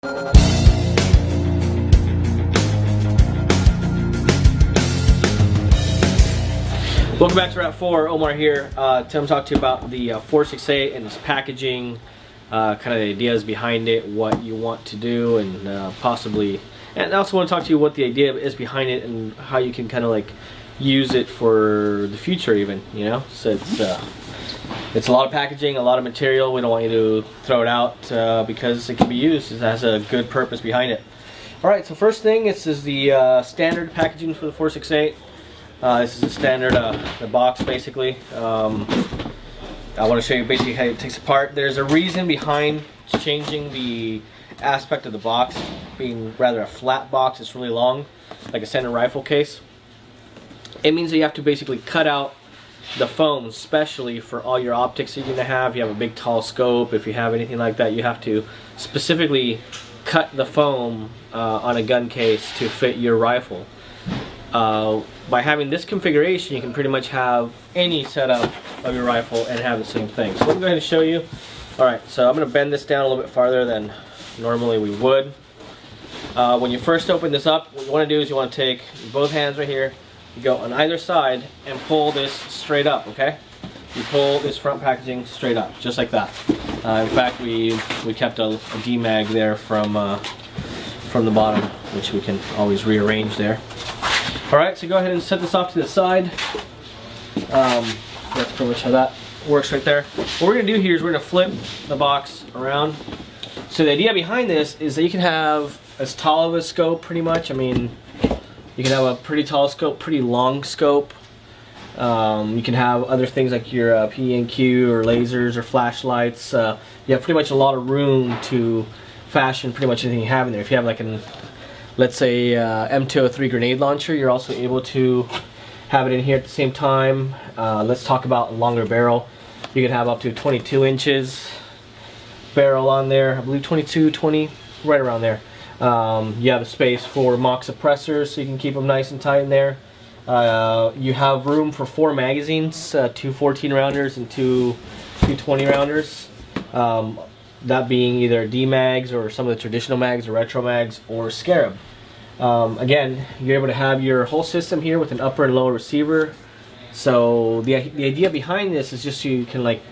Welcome back to Rap4. Omar here. Today I'm talking to you about the 468 and its packaging, kind of the ideas behind it, what you want to do, and possibly, and I also want to talk to you what the idea is behind it and how you can kind of like use it for the future, even. You know, so it's a lot of packaging, a lot of material. We don't want you to throw it out because it can be used. It has a good purpose behind it. All right. So first thing, this is the standard packaging for the 468. This is the standard the box basically. I want to show you basically how it takes apart. There's a reason behind changing the aspect of the box, being rather a flat box. It's really long, like a standard rifle case. It means that you have to basically cut out the foam, especially for all your optics you're going to have. You have a big tall scope, if you have anything like that, you have to specifically cut the foam on a gun case to fit your rifle. By having this configuration, you can pretty much have any setup of your rifle and have the same thing. So let me go ahead and show you. Alright, so I'm going to bend this down a little bit farther than normally we would. When you first open this up, what you want to do is you want to take both hands right here, you go on either side and pull this straight up, okay? You pull this front packaging straight up, just like that. In fact, we kept a D-mag there from the bottom, which we can always rearrange there. Alright, so go ahead and set this off to the side. That's pretty much how that works right there. What we're going to do here is we're going to flip the box around. So the idea behind this is that you can have as tall of a scope pretty much. I mean, you can have a pretty tall scope, pretty long scope. You can have other things like your PNQ or lasers or flashlights. You have pretty much a lot of room to fashion pretty much anything you have in there. If you have like an, let's say, M203 grenade launcher, you're also able to have it in here at the same time. Let's talk about a longer barrel. You can have up to 22 inches barrel on there. I believe 22, 20, right around there. You have a space for mock suppressors, so you can keep them nice and tight in there. You have room for 4 magazines, 2 14-rounders and 2 20-rounders. That being either D-mags or some of the traditional mags or retro mags or Scarab. Again, you're able to have your whole system here with an upper and lower receiver. So the idea behind this is just so you can like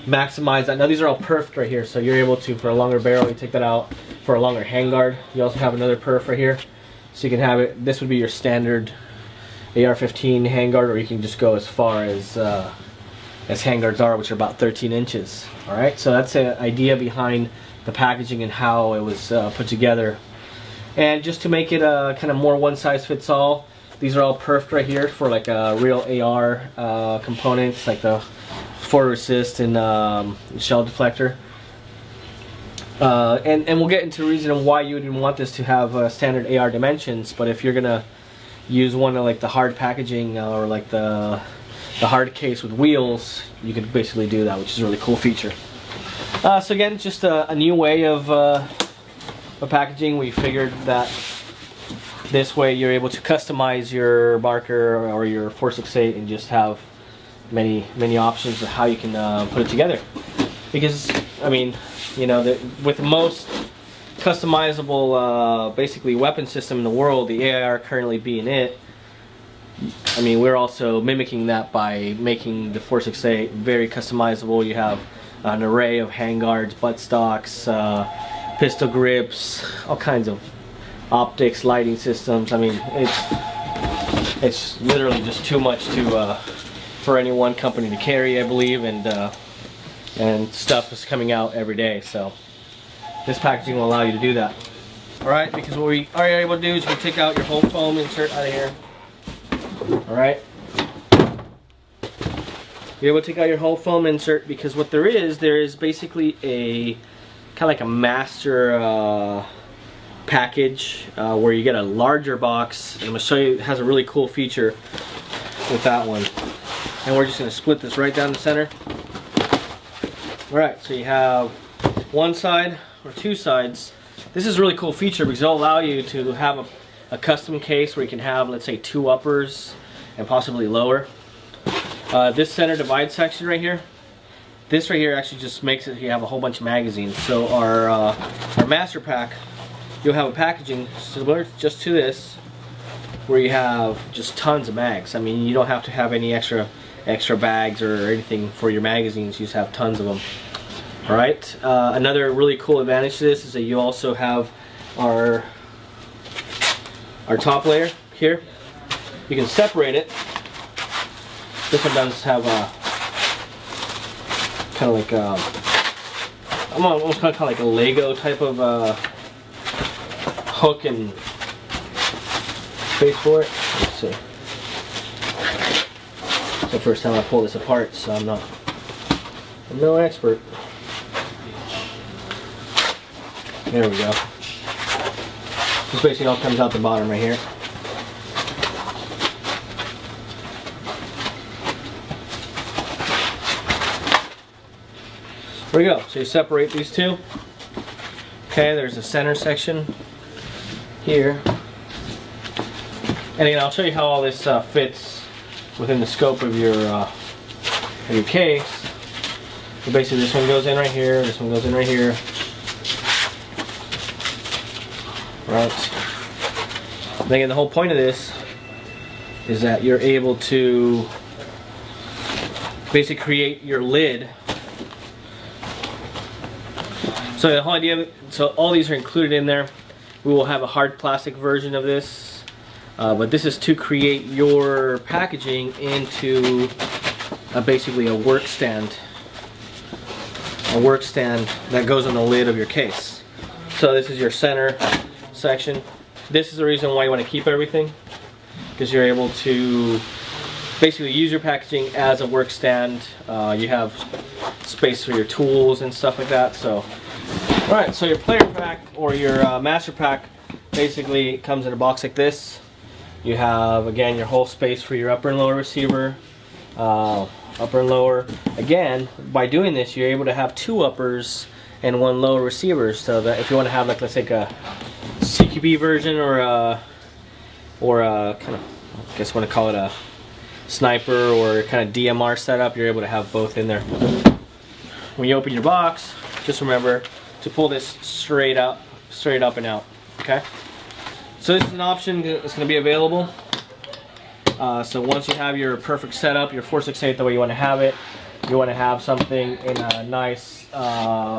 maximize that. Now these are all perfed right here, so you're able to, for a longer barrel, you take that out. For a longer handguard, you also have another perf right here, so you can have it. This would be your standard AR-15 handguard, or you can just go as far as handguards are, which are about 13 inches. Alright, so that's the idea behind the packaging and how it was put together. And just to make it kind of more one-size-fits-all, these are all perfed right here for like a real AR components, like the forward assist and shell deflector. And we'll get into the reason why you would want this to have standard AR dimensions, but if you're going to use one of like the hard packaging or like the hard case with wheels, you can basically do that, which is a really cool feature. So again, just a new way of packaging. We figured that this way you're able to customize your marker or your 468 and just have many options of how you can put it together. Because, I mean, you know, with most customizable basically weapon system in the world, the AR currently being it, I mean, we're also mimicking that by making the 468 very customizable. You have an array of handguards, buttstocks, pistol grips, all kinds of optics, lighting systems. I mean, it's literally just too much to for any one company to carry, I believe, and stuff is coming out every day. So this packaging will allow you to do that. All right, because what we are able to do is you can take out your whole foam insert out of here. Alright, you're able to take out your whole foam insert, because what there is basically a kind of like a master package where you get a larger box. And I'm going to show you, it has a really cool feature with that one. And we're just going to split this right down the center. Alright, so you have one side or two sides. This is a really cool feature because it'll allow you to have a custom case where you can have, let's say, 2 uppers and possibly lower. This center divide section right here, this right here actually just makes it you have a whole bunch of magazines. So our master pack you'll have a packaging similar just to this, where you have just tons of mags. I mean, you don't have to have any extra bags or anything for your magazines. You just have tons of them. All right. Another really cool advantage to this is that you also have our top layer here. You can separate it. This one does have a kind of like I'm almost kind of like a Lego type of hook and space for it. Let's see. It's the first time I pull this apart, so I'm no expert. There we go. This basically all comes out the bottom right here. There we go. So you separate these two. Okay, there's the center section here. And again, I'll show you how all this fits within the scope of your case. So basically, this one goes in right here. This one goes in right here. Right. And again, the whole point of this is that you're able to basically create your lid. So the whole idea, so all these are included in there. We will have a hard plastic version of this, but this is to create your packaging into basically a work stand that goes on the lid of your case. So this is your center section. This is the reason why you want to keep everything, because you're able to basically use your packaging as a work stand. You have space for your tools and stuff like that. So, alright, so your player pack or your master pack basically comes in a box like this. You have, again, your whole space for your upper and lower receiver. Upper and lower. Again, by doing this, you're able to have two uppers and one lower receiver, so that if you want to have, like, let's say a CQB version or a kind of, I guess I want to call it a sniper or kind of DMR setup, you're able to have both in there. When you open your box, just remember to pull this straight up and out. Okay. So this is an option that's going to be available. So once you have your perfect setup, your 468 the way you want to have it, you want to have something in a nice,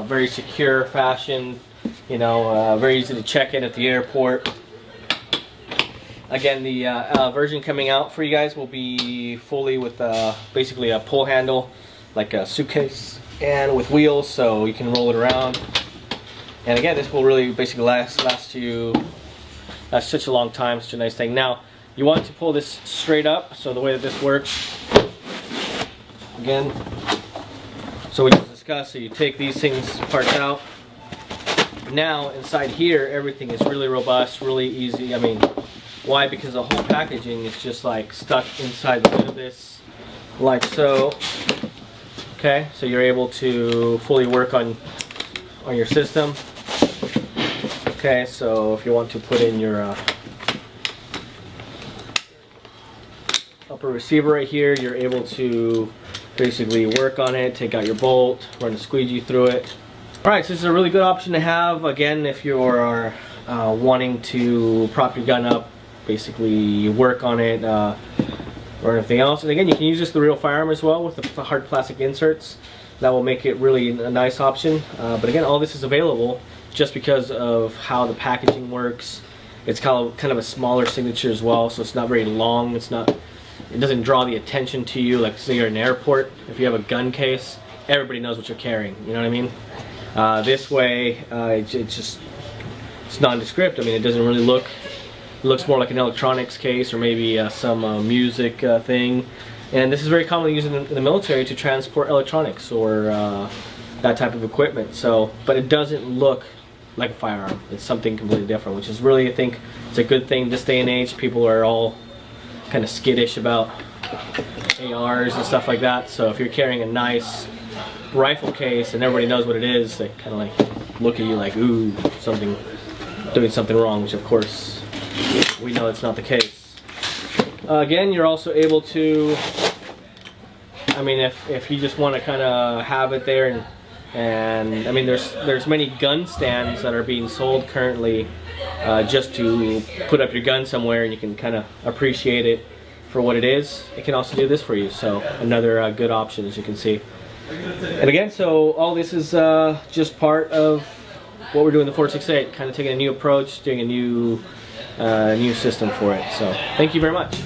very secure fashion. You know, very easy to check in at the airport. Again, the version coming out for you guys will be fully with basically a pull handle, like a suitcase, and with wheels, so you can roll it around. And again, this will really basically last you such a long time, such a nice thing. Now, you want to pull this straight up, so the way that this works, again, so we just discussed, so you take these parts out. Now, inside here, everything is really robust, really easy. I mean, why? Because the whole packaging is just like stuck inside the lid of this, like so. Okay, so you're able to fully work on your system. Okay, so if you want to put in your upper receiver right here, you're able to basically work on it, take out your bolt, run a squeegee through it. Alright, so this is a really good option to have, again, if you're wanting to prop your gun up, basically work on it, or anything else. And again, you can use this with the real firearm as well with the hard plastic inserts. That will make it really a nice option. But again, all this is available just because of how the packaging works. It's kind of a smaller signature as well, so it's not very long. It doesn't draw the attention to you, like say you're in an airport. If you have a gun case, everybody knows what you're carrying. You know what I mean? This way, it's nondescript. I mean, it doesn't really look. It looks more like an electronics case or maybe some music thing. And this is very commonly used in the military to transport electronics or that type of equipment. So, but it doesn't look like a firearm. It's something completely different, which is really, I think, it's a good thing this day and age. People are all kind of skittish about ARs and stuff like that. So if you're carrying a nice rifle case and everybody knows what it is, they kind of like look at you like, ooh, doing something wrong, which of course we know it's not the case. Again, you're also able to, I mean, if you just want to kind of have it there, and I mean, there's many gun stands that are being sold currently just to put up your gun somewhere and you can kind of appreciate it for what it is, it can also do this for you. So another good option, as you can see. And again, so all this is just part of what we're doing the 468, kind of taking a new approach, doing a new system for it. So thank you very much.